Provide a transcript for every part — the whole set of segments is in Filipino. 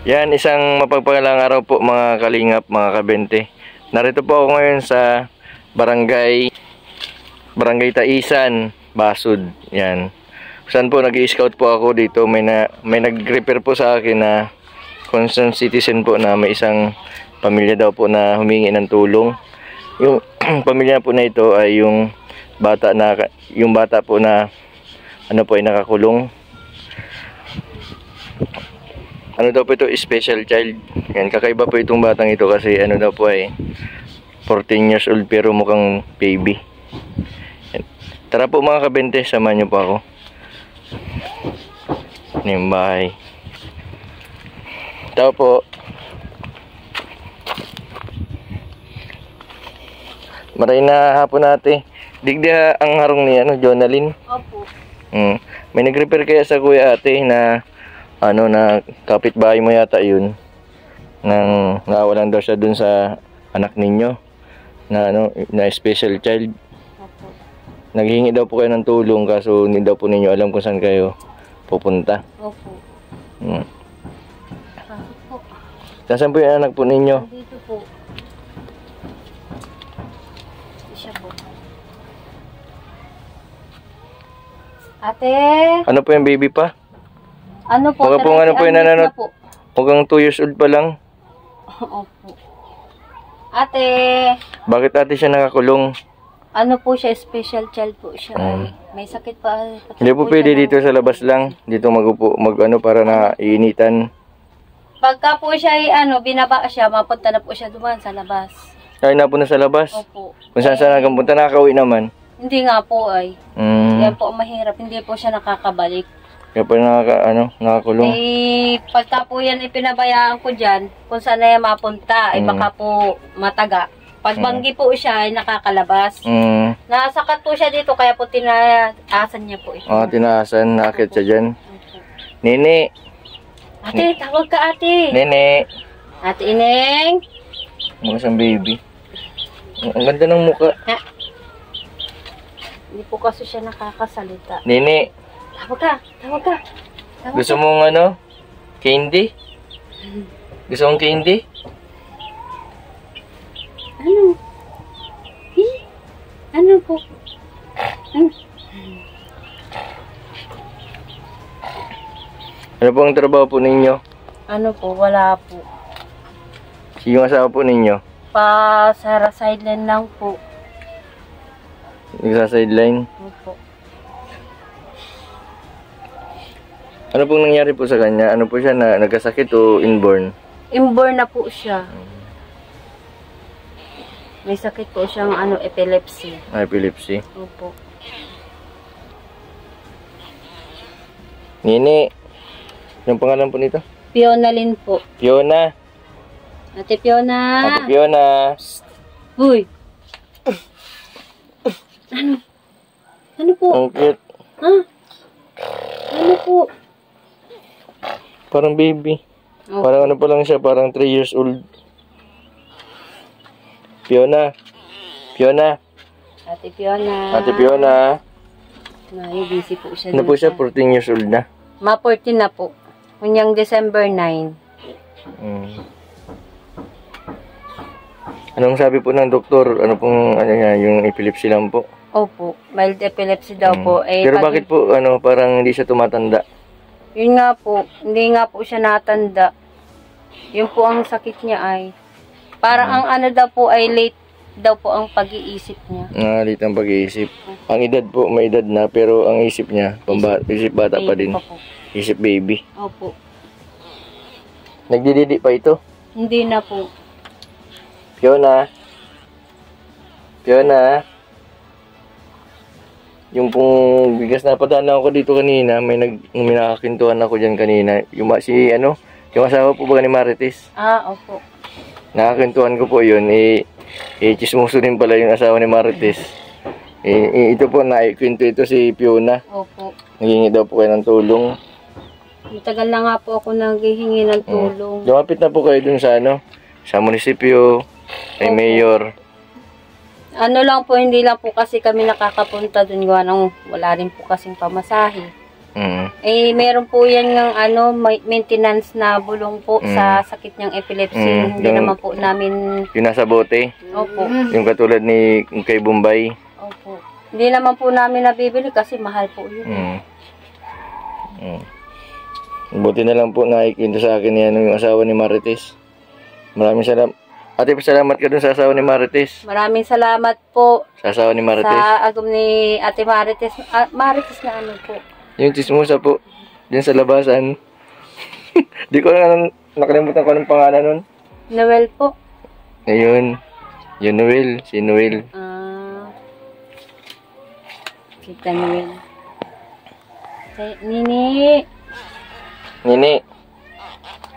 Yan, isang mapagpalang araw po mga kalingap, mga kabente. Narito po ako ngayon sa Barangay Taisan, Basud. Yan. Saan po nag-i-scout po ako dito. May nag-repair po sa akin na concerned citizen po na may isang pamilya daw po na humingi ng tulong. Yung pamilya po na ito ay yung bata po na ay nakakulong. Ano daw po ito, special child. Yan, kakaiba po itong batang ito kasi ano daw po ay 14 years old pero mukhang baby. Yan. Tara po mga kabente, samahan niyo po ako. Ano yung bahay. Tao po. Maray na hapon natin. Digda ang harong ni Jonalyn. Opo. May nag-repair kaya sa kuya ate na na kapitbahay mo yata yun, nang nawalan daw siya dun sa anak ninyo na na special child. Opo. Naghingi daw po kayo ng tulong kaso hindi daw po ninyo alam kung saan kayo pupunta. Opo. Opo. Saan po yung anak po ninyo? Dito po. Siya po. Ate. Ano po yung baby pa? Ano po? Baka po ano po yung nananot? Mukhang 2 years old pa lang. Opo. Ate. Bakit ate siya nakakulong? Ano po siya? Special child po siya. May sakit pa. Hindi po pwede dito sa labas lang. Dito para na iinitan. Pagka po siya binaba siya, mapunta na po siya duman sa labas. Ay, napunta sa labas? Opo. Kung saan nakapunta, nakakauwi naman? Hindi nga po ay. Yan po mahirap. Hindi po siya nakakabalik. Kaya pa nakakulong. Pagka po yan ipinabayaan ko dyan, kung saan na yan mapunta, baka po mataga. Pag banggi po siya, ay nakakalabas. Nasakat po siya dito, kaya po tinaasan niya po ito. Tinaasan, nakakit siya dyan. Nene! Ate, tawag ka ate. Nene! Ate Ineng! Mukha siyang baby. Ang ganda ng mukha. Hindi po kasi siya nakakasalita. Nene! Tawag ka. Gusto mong candy? Gusto mong candy? Ano? Ano po? Ano po ang trabaho po ninyo? Ano po? Wala po. Yung asawa po ninyo? Sa sideline lang po. Nagsa-sideline? Opo. Ano pong nangyari po sa kanya? Ano po siya na nagkasakit o inborn? Inborn na po siya. May sakit po siyang epilepsy. Epilepsy? Opo. Nini, yung pangalan po nito? Fionalyn po. Fiona. Ate Fiona. Ate Fiona. Uy. Ano po? Ang cute. Ha? Ano po? Parang baby. Okay. Parang pa lang siya, parang 3 years old. Fiona. Fiona. Ate Fiona. Ate Fiona. Busy po siya. Ano po siya? 14 years old na. 14 na po. Kunyang December 9. Anong sabi po ng doktor? Ano pong yung epilepsy lang po? Opo. Mild epilepsy daw po. Pero bakit po parang hindi siya tumatanda? Yun nga po. Hindi nga po siya natanda. Yun po ang sakit niya ay. Parang ang daw po ay late daw po ang pag-iisip niya. Late ang pag-iisip. Ang edad po, may edad na, pero ang isip niya, isip bata pa din. Isip baby. Opo. Nagdididi pa ito? Hindi na po. Fiona. Fiona. Yung pong bigas na padala ako dito kanina, may nakakintuhan ako dyan kanina. Yung asawa po ba ni Marites? Opo. Nakakintuhan ko po yun. Chismoso din pala yung asawa ni Marites. Ito po, naikwento ito si Fiona. Opo. Naghingi daw po kayo ng tulong. Matagal na nga po ako naghihingi ng tulong. Lumapit na po kayo dun sa sa munisipyo, kay mayor. Ano lang po, hindi lang po kasi kami nakakapunta dun gawa nang wala rin po kasing pamasahe. Eh, meron po yan ng maintenance na bulong po sa sakit niyang epilepsy. Hindi naman po namin... Yung nasa bote? Opo. Yung katulad ni kay Bombay? Opo. Hindi naman po namin nabibili kasi mahal po yun. Buti na lang po nakikinto sa akin yan yung asawa ni Marites. Maraming salamat. Ate, salamat ka dun sa asawa ni Marites. Maraming salamat po. Sa asawa ni Marites. Sa agom ni Ate Marites. Marites na ano po. Yung chismosa po. Diyan sa labasan. Di ko na nakalimutan ko anong pangalan nun. Noel po. Ayun. Yung Noel. Si Noel. Kita Noel. Nini. Nini.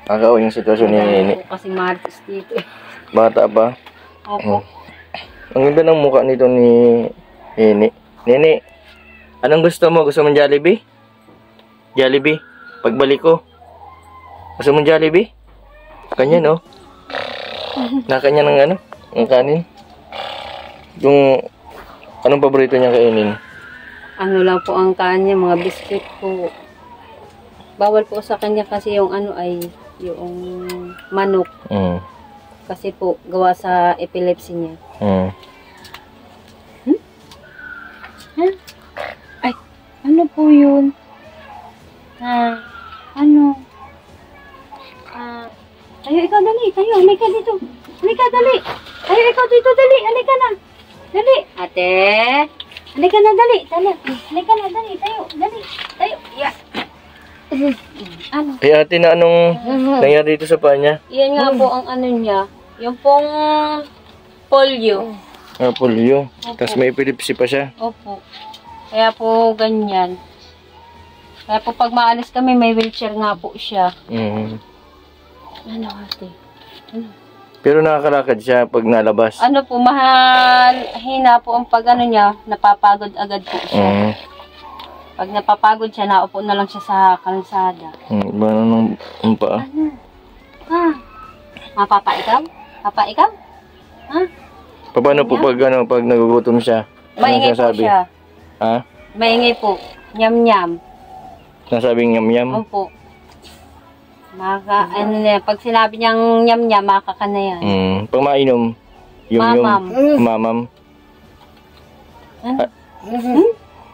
Agaw yung sitwasyon ni Nini. Kasi Marites dito eh. Bata pa. Opo. Ang ganda ng mukha nito ni Nini. Nini, anong gusto mo? Gusto mong Jollibee? Jollibee? Pagbalik ko. Gusto mong Jollibee? Kanya, no? Nakanya ng ano? Ang kanin? Yung, anong paborito niya kainin? Ano lang po ang kanya, mga biscuit po. Bawal po sa kanya kasi yung ay yung manok. Kasi po, gawa sa epilepsy niya. Ay, ano po yun? Ano? Tayo, ikaw dali. Tayo, halika dito. Halika, dali. Tayo, ikaw dito, dali. Halika na. Dali. Ate. Halika na, dali. Dali. Halika na, dali. Tayo, dali. Tayo. Yeah. Ano? Eh, ate, na anong nangyari dito sa paa niya? Yan nga po ang ano niya. Yung pong polio. Polio. Tapos may epilepsy pa siya. Opo. Kaya po ganyan. Kaya po pag maalis kami, may wheelchair nga po siya. Ano ate? Ano? Pero nakakalakad siya pag nalabas. Ano po, hina po ang pag niya, napapagod agad po siya. Pag napapagod siya, naupo na lang siya sa kalsada. Iba na ng paa. Ano? Papa, ikaw? Papa, ikaw? Paano po pag nagugutom siya? Maingay po siya. Ha? Maingay po. Nyam-nyam. Nasabing nyam-nyam? Opo. Pag sinabi niyang nyam-nyam, makaka na yan. Pag mainom, Mamam. Mamam.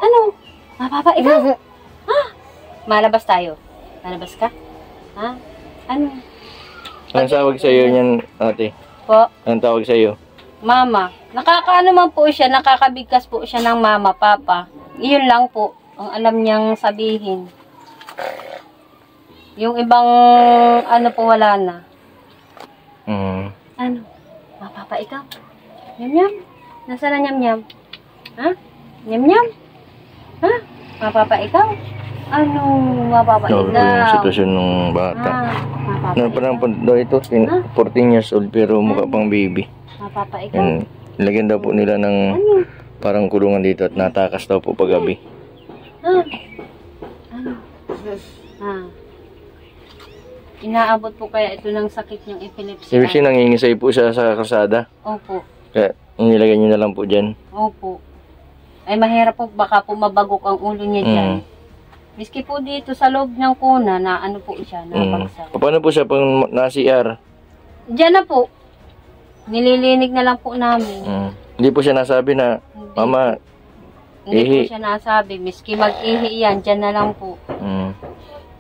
Ano? Papa, ikaw? Malabas tayo. Malabas ka? Ano? Anong tawag sa'yo niyan, ate? Po? Anong tawag sa'yo? Mama. Nakakaano man po siya, nakakabigkas po siya ng mama, papa. Iyon lang po ang alam niyang sabihin. Yung ibang po wala na. Ano? Papa, ikaw? Nyam-nyam? Nasaan na nyam-nyam? Nyam-nyam? Papa, ikaw? Ano? Papa, ikaw? Yung sitwasyon ng bata. Parang daw ito, 14 years old pero mukha pang baby. Papa, ikaw? Nilagyan daw po nila ng parang kulungan dito at natakas daw po paggabi. Ano? Inaabot po kaya ito ng sakit niyang epilepsy. Ibig siya nangingisay po siya sa kalsada. Opo. Kaya nilagay niyo na lang po dyan. Opo. Ay mahirap po, baka po mabagok ang ulo niya dyan. Miski po dito sa loob ng kuna na ano po siya, nabagsak. Paano po siya pag na-CR? Diyan na po. Nililinig na lang po namin. Hindi po siya nasabi na, Mama, Hindi po siya nasabi. Miski mag-ihi yan, dyan na lang po.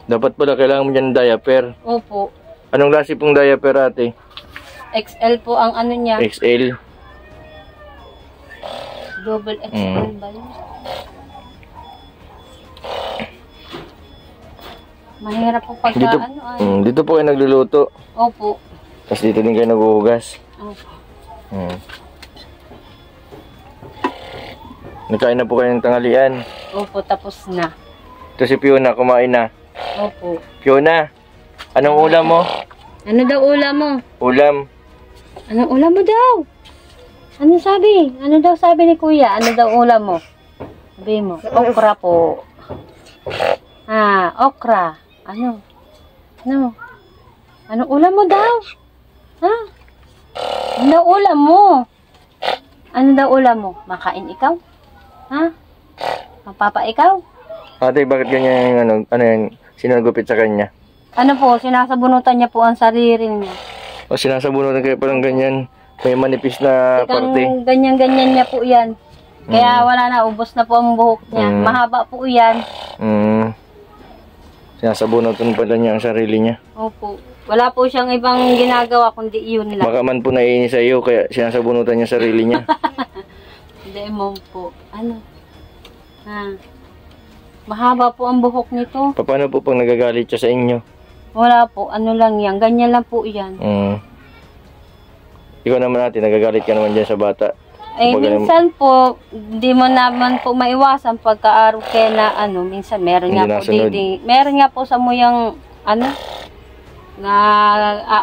Dapat pala kailangan mo dyan ng diaper. Opo. Anong klase pong diaper, ate? XL po ang ano niya. XL? Double XL ba yun? Mahirap po pagka dito, dito po kayo nagluluto. Opo. Tapos dito din kayo naghuhugas. Opo. Nagkain na po kayo ng tanghalian. Opo, tapos na. Ito si Fiona, kumain na. Opo. Fiona, anong ulam mo? Ano daw ulam mo? Ulam. Anong ulam mo daw? Ano sabi? Ano daw sabi ni kuya? Ano daw ulam mo? Sabi mo, okra po. Okra. Ano? Ano? Anong ulam mo daw? Ano daw ulam mo? Ano daw ulam mo? Makain ikaw? Mapapa ikaw? Ate, bakit ganyan yung ano yan, sinagupit sa kanya? Ano po, sinasabunutan niya po ang sarili niya. O sinasabunutan kayo parang ganyan, may manipis na parte. Ganyan-ganyan niya po yan. Kaya wala na, ubos na po ang buhok niya. Mahaba po yan. Sinasabunutan pala niya ang sarili niya. Opo. Wala po siyang ibang ginagawa kundi yun lang. Baka man po naiinis sa iyo, kaya sinasabunutan niya sarili niya. Hindi mo po. Ano? Mahaba po ang buhok nito. Paano po pag nagagalit siya sa inyo? Wala po. Ano lang yan. Ganyan lang po yan. Ikaw naman natin, nagagalit ka naman dyan sa bata. Minsan po, di mo naman po maiwasan pagka-araw kaya na minsan meron nga po meron nga po sa muyang na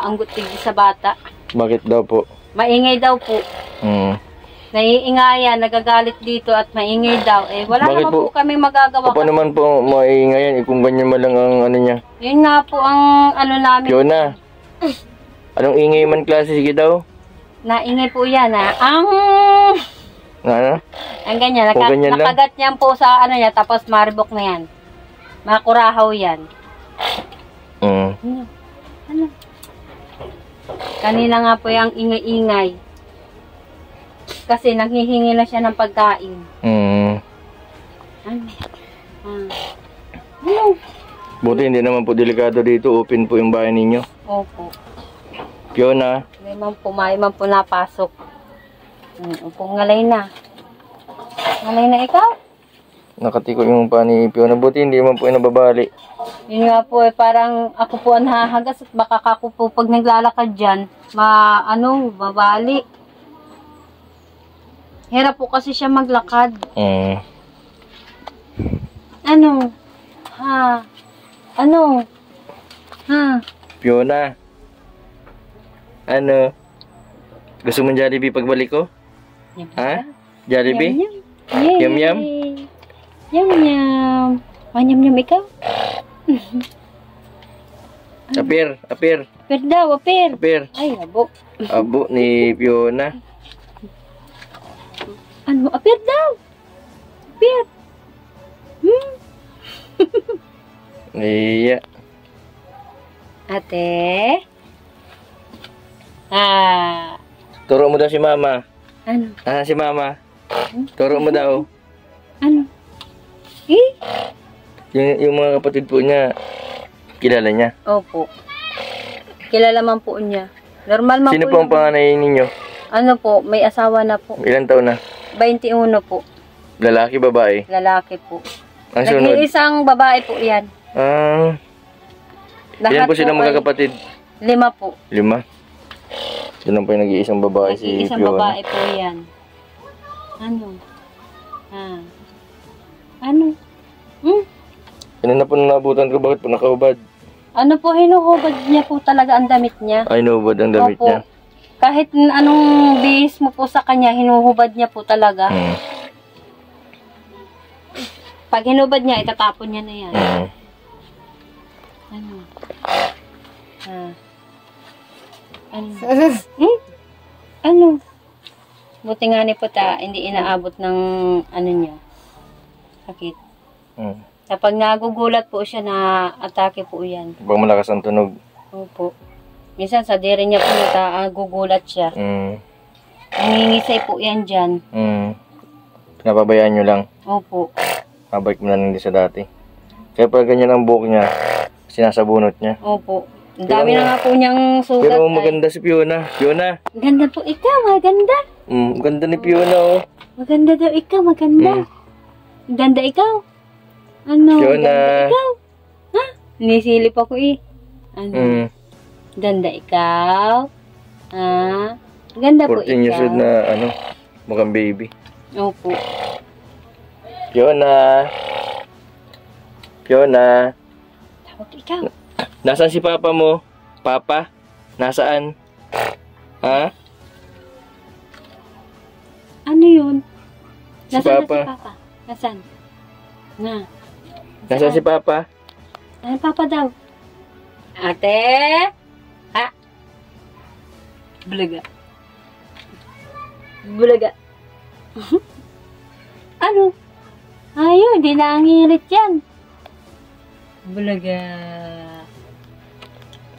aanggot sa bata. Bakit daw po? Maingay daw po. Naiingayan, nagagalit dito at maingay daw. Wala naman po kami magagawa. Paano naman po maingay yan? Kung ganyan man lang ang niya. Yun nga po ang namin. Fiona, anong ingay man klase? Sige daw. Naingay po yan Ang ganyan. Nakagat niyan po sa niya, tapos maribok na yan. Makurahaw yan. Kanina nga po yung ingay-ingay. Kasi nanghihingi na siya ng pagkain. Buti hindi naman po delikado dito. Open po yung bahay ninyo. Opo. Fiona. May man po napasok. Upong ngalay na. Ngalay na ikaw? Nakatiko yung pa ni Fiona. Buti hindi man po yung nababali. Yun nga po parang ako po ang nahahagas at baka ako po pag naglalakad dyan, mabali. Hirap po kasi siya maglakad. Fiona. Gusto mong Jollibee pagbalik ko? Jollibee? Yum-yum? Yum-yum. Yum-yum ikaw? Apir. Apir daw, apir. Ay, abo. Abo ni Fiona. Apir daw. Apir. Iya. Ate. Turo mo daw si mama. Si mama. Turo mo daw. Yung mga kapatid po niya, kilala niya? Opo. Kilala man po niya. Normal man Sino po. Sino po ang panganay ninyo? May asawa na po. Ilang taon na? 21 po. Lalaki, babae? Lalaki po. Ang sunod? Nag-iisang babae po yan. Ilan po silang magkakapatid? 5 po. 5? Yun lang po yung nag-iisang babae si Fiona. Nag-iisang babae po yan. Kanina po naabutan ko, bakit po nakahubad? Hinuhubad niya po talaga ang damit niya. Ay, hinuhubad ang damit niya? Kahit anong bihis mo po sa kanya, hinuhubad niya po talaga. Pag hinubad niya, itatapon niya na yan. Buti nga ni Puta, hindi inaabot ng niya, sakit. Kapag nagugulat po siya, na atake po yan. Pag malakas ang tunog. Opo. Minsan sa dere niya po gugulat siya. Nangingisay po yan dyan. Pinapabayaan nyo lang? Opo. Mabalik mo na lang din sa dati. Kaya pag ganyan ang buhok niya, sinasabunot niya. Opo. Ang dami na nga po niyang sugat. Pero maganda si Fiona. Fiona! Ganda po ikaw, maganda. Ganda ni Fiona, oh. Maganda daw ikaw, maganda. Ganda ikaw. Fiona! Ganda ikaw. Nisilip ako Ganda ikaw. Ganda po 14 years old na, mukhang baby. Opo. Fiona! Fiona! Tawag ikaw. Nasaan si Papa mo? Papa? Nasaan? Ano yun? Si Nasaan Papa. na si Papa? Nasaan? Nasaan si Papa? Nasaan Papa daw? Ate? Bulaga. Ano? Ayun, di na ang hirit yan. Bulaga.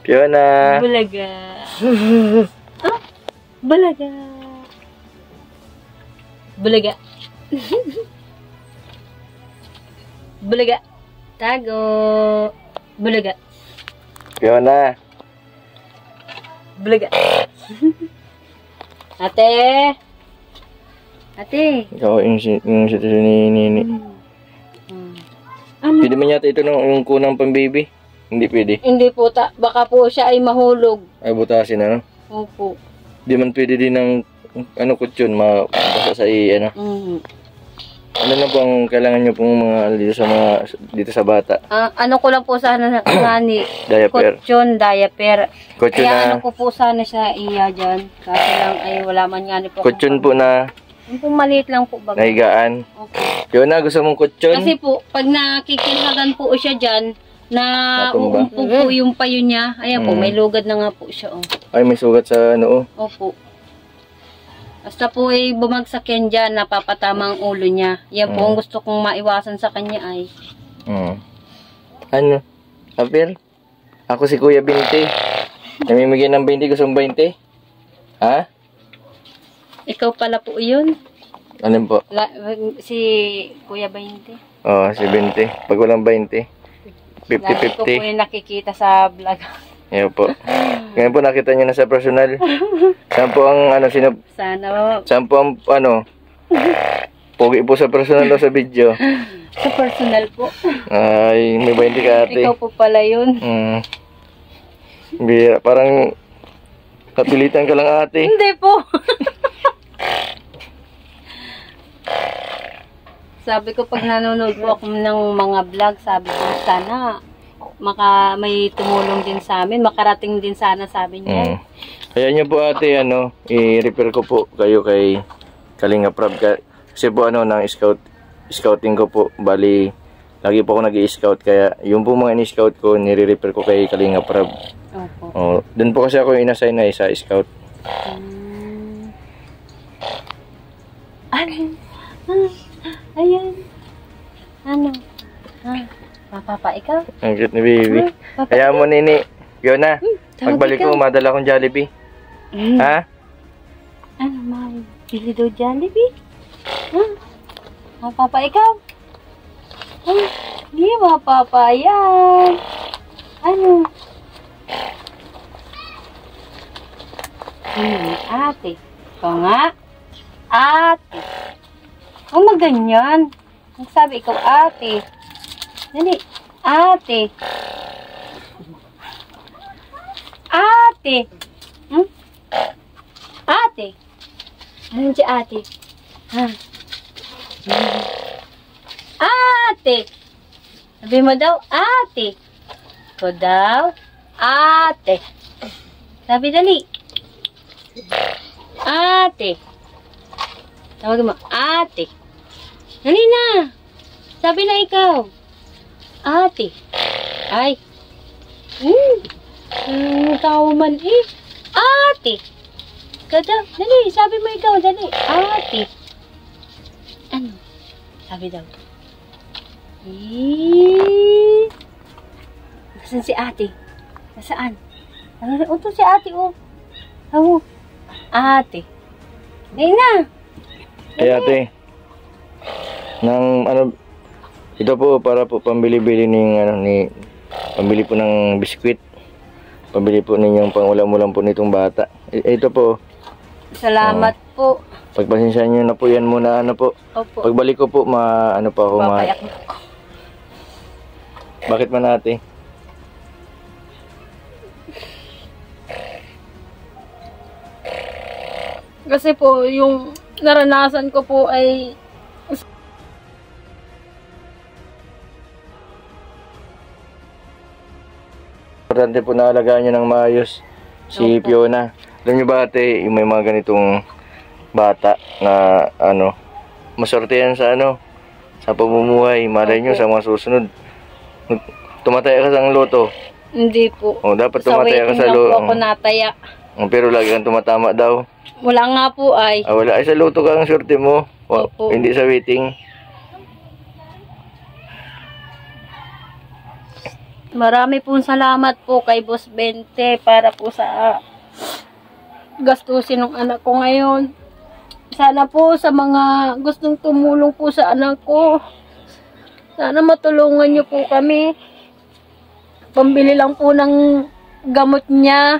Fiona. Bulaga. Ah, bulaga. Bulaga. Bulaga. Tago. Bulaga. Fiona. Bulaga. Ate. Ate. Ikaw yung sitwasyon ni Nini. Ano? Pwede man yata ito yung kunang pang-baby? Hindi pwede. Hindi po, baka po siya ay mahulog. Ay, butasin ano? Opo. Di man pwede din ng kutsyon, mabasa sa ano. Ano na bang kailangan nyo pong mga dito sa bata? Ano ko lang po sana ni Diaper. kutsyon, diaper. Kutsyon Kaya na, ano ko po sana siya iya dyan. Kasi lang ay wala man nga ni po. kutsyon po na Yung po maliit lang po baga. nahigaan. Okay. Yun na, gusto mong kutsyon? Kasi po, pag nakikilhagan po siya dyan, na Natumba. uumpog po yung payo niya. Ayan po, may lugad na nga po siya. Oh. Ay, may sugat sa ano, Opo. Basta po ay bumagsak yan dyan, napapatama ang ulo niya. Yan po ang gusto kong maiwasan sa kanya ay. Ano? Apil? Ako si Kuya Binti. Namimigay ng 20, gusto mong 20? Ha? Ikaw pala po yun. Ano po? Si Kuya 20. Oo, si 20. Pag walang 20, Lagi ko po 50-50. yung nakikita sa vlog. Yan po. Ngayon po nakita nyo na sa personal. Saan po ang Sana saan po ang pogi po sa personal o sa video? sa personal po. Ay, may 20 ka ate. Ikaw po pala yun. Bira, parang napilitan ka lang ate. Hindi po. Sabi ko pag nanonood po ako ng mga vlog, sabi ko sana may tumulong din sa amin, makarating din sana sabi niya. Kaya nyo po ate, i-refer ko po kayo kay Kalinga Prab. Kasi po ng scouting ko po, bali, lagi po ako nag-i-scout. Kaya yung po mga in-scout ko, nire-refer ko kay Kalinga Prab. Opo. Doon po kasi ako in-assign na sa scout. Ayan. Ano? Mapapa, ikaw? Ang cute ni baby. Kaya mo Nini, yun na. Pagbalik ko, madala akong Jollibee. Ha? Ano, may bili daw Jollibee? Mapapa, ikaw? Hindi, mapapa, yan. Ano? Ate. Ikaw nga. Ate. Huwag maganyan. Nagsabi ikaw, ate. Dali. Ate. Ate. Ate. Ano si ate? Ha? Ate. Sabi mo daw, ate. Ikaw daw, ate. Sabi dali. Ate. Tawag mo, ate. Dali na. Sabi na ikaw. Ate. Ay. Tao man eh. Ate. Kada, dali. Sabi mo ikaw, dali. Ate. Ano? Sabi daw. Nasaan si ate? Nasaan? Ito si ate, oh. Oh. Ate. Dali na. Ay ate. Ito po para po pambili-bili pambili po ng biskwit. Pambili po ninyong pang-ulam-ulam po nitong bata. Ito po. Salamat po. Pagpasensya nyo na po yan muna po. Opo. Pagbalik ko po pa ako Papayak mo. Bakit man ate? Kasi po yung naranasan ko po ay Importante po na alagaan nyo ng maayos si Fiona. Alam nyo ba ate, yung may mga ganitong bata na maswerte yan sa sa pamumuhay. Malay nyo sa mga susunod. Tumataya ka sa loto. hindi po. Dapat tumataya ka sa waiting lang loto. po ako nataya. Pero lagi kang tumatama daw. Wala nga po ay. Wala. Ay sa loto ka ang swerte mo. Opo. Hindi sa waiting. Marami pong salamat po kay Boss Bente para po sa gastusin ng anak ko ngayon. Sana po sa mga gustong tumulong po sa anak ko, sana matulungan niyo po kami. Pambili lang po ng gamot niya.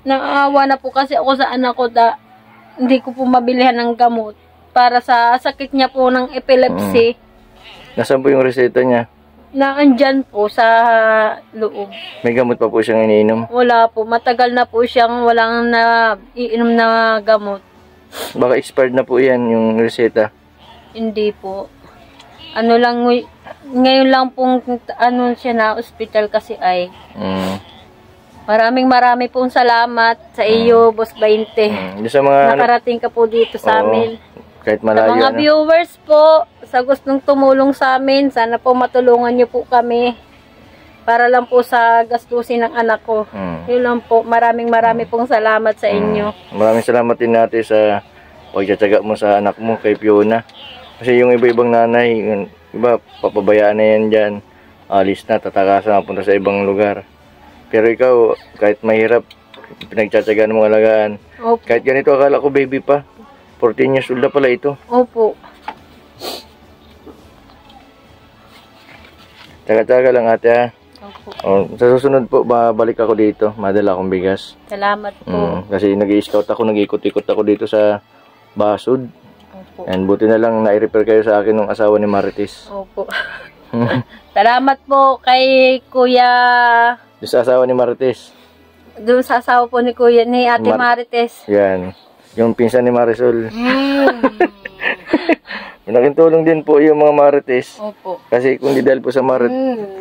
Naawa na po kasi ako sa anak ko, hindi ko po mabilihan ng gamot para sa sakit niya po ng epilepsy. Nasaan po yung reseta niya? Naandyan po sa loob. May gamot pa po siyang iniinom? Wala po. Matagal na po siyang walang iinom na gamot. Baka expired na po yan, yung reseta. Hindi po. Ano lang, ngayon lang pong siya na hospital kasi ay. Marami pong salamat sa iyo, Boss 20. Sa mga, nakarating ka po dito sa amin. Kahit malayo. Sa mga viewers po, sa gustong tumulong sa amin, sana po matulungan niyo po kami. Para lang po sa gastusin ng anak ko. Yun lang po. Marami pong salamat sa inyo. Maraming salamat din natin sa pagtsatsaga mo sa anak mo kay Fiona. Kasi yung iba-ibang nanay, yung iba papabayaan na yan dyan. Alis na, tatakasan na punta sa ibang lugar. Pero ikaw, kahit mahirap, pinagtsatsagaan mo alagaan. Opo. Kahit ganito, akala ko baby pa. 14 years old na pala ito. Opo. Tsaga-tsaga lang ate ha. Opo. Sa susunod po, babalik ako dito. Madala akong bigas. Salamat po. Kasi nag-i-scout ako, nag-ikot-ikot ako dito sa Basud. Opo. And buti na lang na-repair kayo sa akin ng asawa ni Marites. Opo. Salamat po kay Kuya. Sa asawa ni Marites. Doon sa asawa po ni Kuya, ni Ate Marites. Yan. Yung pinsan ni Marisol. Malaking tulong din po yung mga Marites. Opo. Kasi kung di dahil po sa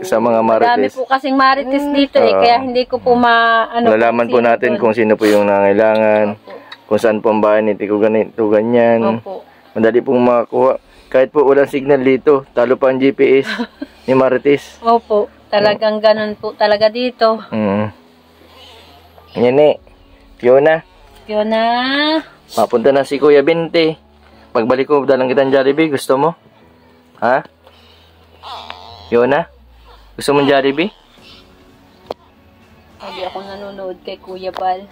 sa mga Marites. Dami po kasing Marites dito kaya hindi ko po malalaman po natin kung sino po yung nangailangan. Opo. Kung saan po ang bahay nito, ganito, ganyan. Opo. Madali pong makakuha. Kahit po walang signal dito, talo pa ang GPS ni Marites. Opo. Talagang ganun po talaga dito. Yan Fiona. Fiona. Mapunta na si Kuya Bente. Pagbalik ko, dalang kitang Jollibee. Gusto mo? Ha? Fiona? Gusto mo Jollibee? Sabi ako nanonood kay Kuya Bal.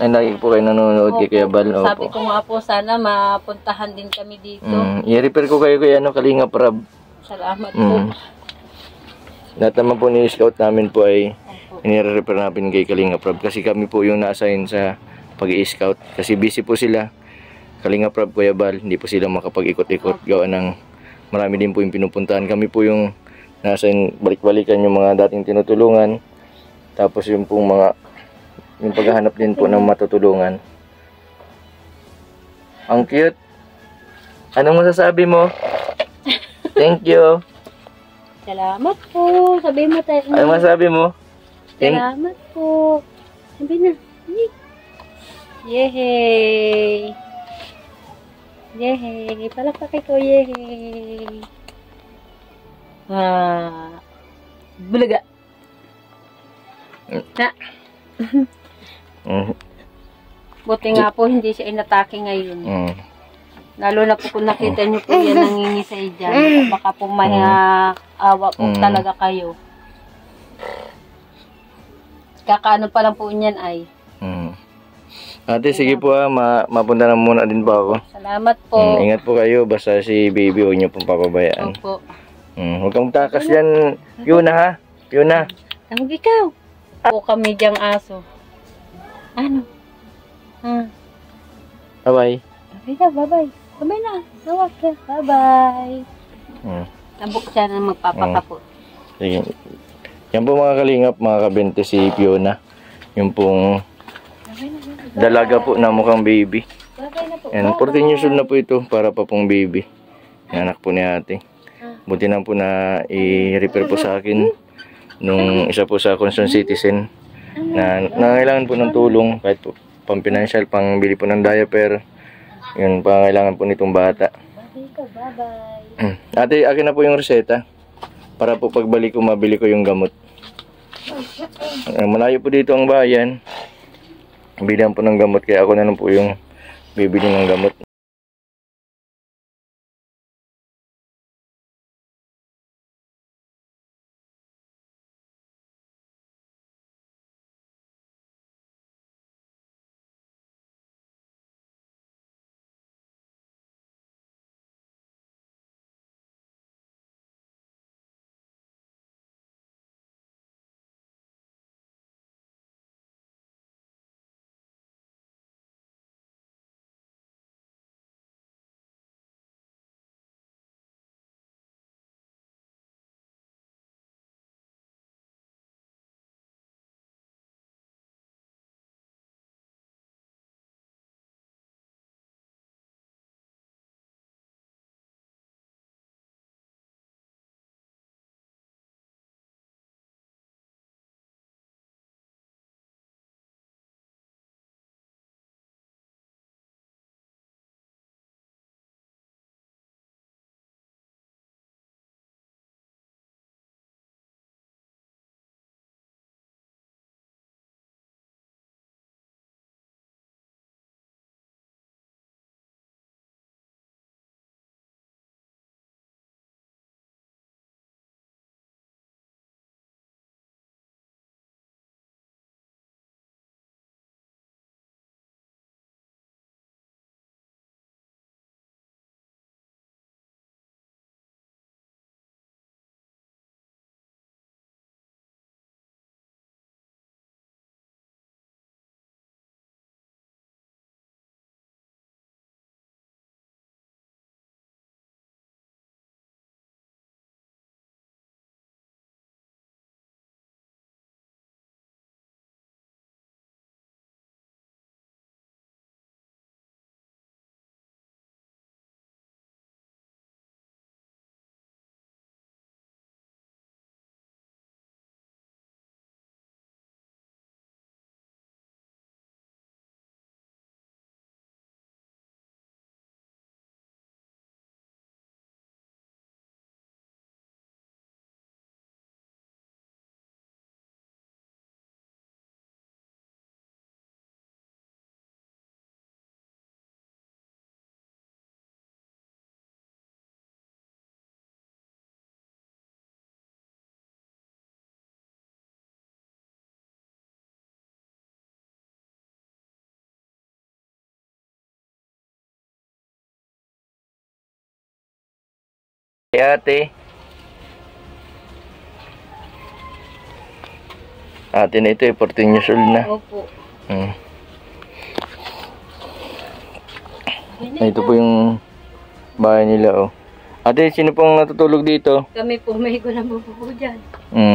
Ay, lagi po kayo nanonood kay Kuya Bal. Opo. Sabi ko nga po, sana mapuntahan din kami dito. I-repair ko kayo kay Kalinga Prab. Salamat po. Lahat naman po ni-scout namin po ay inire-repair namin kay Kalinga Prab. Kasi kami po yung na-assign sa pag-i-scout. Kasi busy po sila. Kalinga Prab, Kuya Bal, hindi po sila makapag-ikot-ikot. Gawa ng marami din po yung pinupuntahan. Kami po yung na-assign balik-balikan yung mga dating tinutulungan. Tapos yung pong yung paghahanap din po ng matutulungan. Ang cute. Anong masasabi mo? Thank you. Salamat po. Sabi mo tayo. Anong masasabi mo? Salamat po. Sabi na. Yehey. Yehey. Palakpak ko. Yehey. Bulaga. Buti nga po hindi siya inatake ngayon. Lalo na po kung nakita niyo po yan nangingisay dyan. Baka po may awa po talaga kayo. Kakaano pa lang po niyan ay. Ate, sige po mapunta na muna din po ako. Salamat po. Ingat po kayo, basta si baby huwag niyo pong papabayaan. Opo. Huwag kang takas yan, Fiona ha? Fiona. Ang ikaw. Po kami diyang aso. Ano? Bye-bye. Okay na, bye-bye. Bye-bye na. Tawag ka. Bye-bye. Nabuk siya na magpapakapot. Sige. Yan po mga kalingap, mga kabente si Fiona. Yung pong dalaga po na mukhang baby. And 14 years old na po ito para pa pong baby. Yung anak po ni ate. Buti na po na i-repair po sa akin nung isa po sa concerned citizen na nangailangan po ng tulong kahit po pang-financial, pang-bili po ng diaper. Yun, pangailangan po nitong bata. Ate, akin na po yung reseta para po pagbalik ko, mabili ko yung gamot. Malayo po dito ang bayan. Bilihan po ng gamot, kaya ako na lang po yung bibili ng gamot. Kay ate. Ate na ito 14 years old na. Opo. Ito po yung bahay nila, oh. Ate, sino pong natutulog dito? Kami po, may gulang po dyan.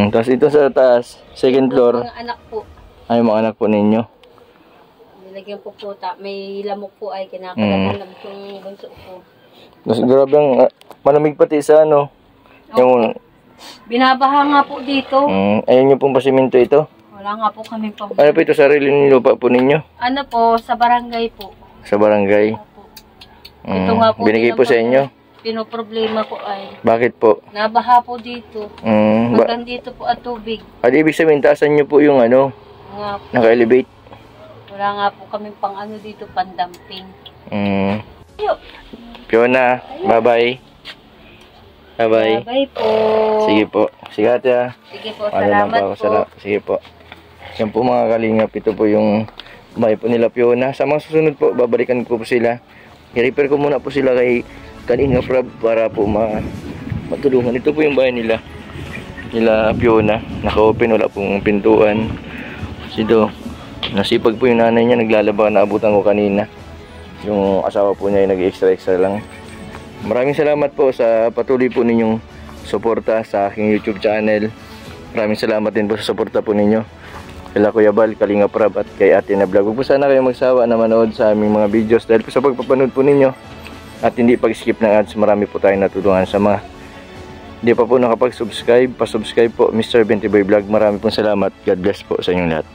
Tapos ito sa taas, second floor. Mga anak po. Ay, mga anak po ninyo. Nilagyan po may lamok po ay kinakalaban yung bunso po. Tapos grabe ang malamig pati sa ano. Yung, binabaha nga po dito. ayun yung pong pasiminto ito. Wala nga po kami pang... Ano po ito, sarili ng lupa po ninyo? Ano po, sa barangay po. Sa barangay? Opo. Ito nga po. Binigay po sa inyo? Pinoproblema ko ay. Bakit po? Nabaha po dito. Hanggang dito po at tubig. At ibig sabihin, taasan nyo po yung ano, Nga po. naka-elevate? Wala nga po kami pang ano dito, pandamping. Fiona, bye-bye. Bye-bye. Bye po. Sige po. Sige ate ha. Sige po, salamat po. Sige po. Yan po mga kalingap. Ito po yung bahay po nila Fiona. Sa mga susunod po, babalikan ko po sila. I-repair ko muna po sila kay Kalinga Prab para po matulungan. Ito po yung bahay nila. Nila Fiona. Naka-open, wala pong pintuan. Sito. Nasipag po yung nanay niya. Naglalaba, naabutan ko kanina. Yung asawa po niya ay nag-extra lang. Maraming salamat po sa patuloy po ninyong suporta sa aking YouTube channel. Maraming salamat din po sa suporta po ninyo. Kila Kuya Bal, Kalinga Prab at kay Ate na Vlog. Huwag po sana kayo magsawa na manood sa aming mga videos dahil po sa pagpapanood po ninyo at hindi pag-skip ng ads, marami po tayong natulungan. Sa mga hindi pa po nakapag-subscribe, pa-subscribe po Mr. Bentiboy Vlog. Marami pong salamat. God bless po sa inyong lahat.